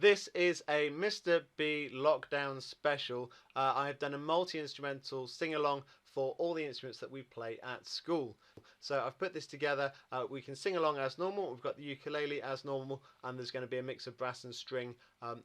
This is a Mr. B lockdown special. I have done a multi-instrumental sing-along for all the instruments that we play at school. So I've put this together. We can sing along as normal. We've got the ukulele as normal, and there's going to be a mix of brass and string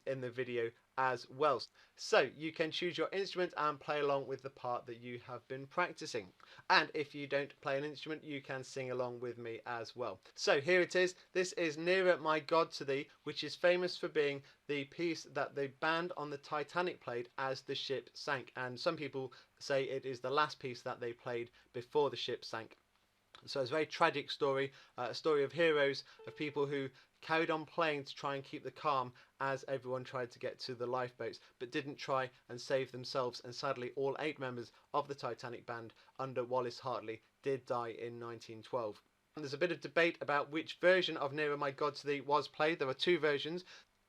in the video as well. So you can choose your instrument and play along with the part that you have been practicing. And if you don't play an instrument, you can sing along with me as well. So here it is. This is Nearer My God to Thee, which is famous for being the piece that the band on the Titanic played as the ship sank. And some people say it is the last piece that they played before the ship sank. So it's a very tragic story, a story of heroes, of people who carried on playing to try and keep the calm as everyone tried to get to the lifeboats, but didn't try and save themselves. And sadly, all 8 members of the Titanic band under Wallace Hartley did die in 1912. And there's a bit of debate about which version of Nearer My God to Thee was played. There are 2 versions.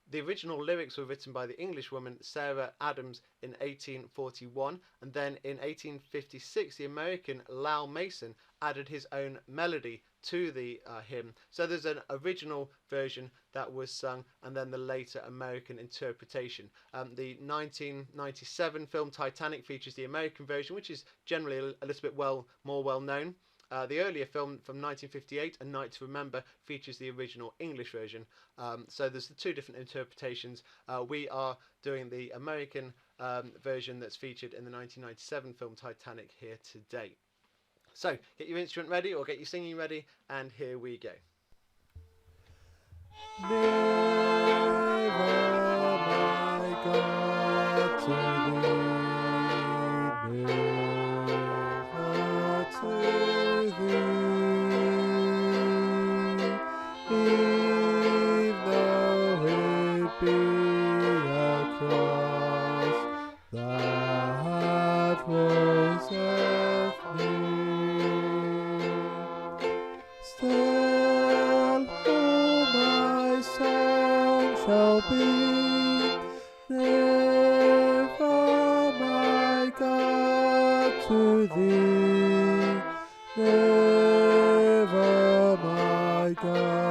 The original lyrics were written by the Englishwoman Sarah Adams in 1841, and then in 1856 the American Lowell Mason added his own melody to the hymn. So there's an original version that was sung, and then the later American interpretation. The 1997 film Titanic features the American version, which is generally a little bit more well known. The earlier film from 1958, A Night to Remember, features the original English version. So there's the 2 different interpretations. We are doing the American version that's featured in the 1997 film Titanic here today. So get your instrument ready or get your singing ready, and here we go. Never, my God, to thee, never to thee, if though it be a cross that raiseth me, still my song shall be, never my God to thee, never my God.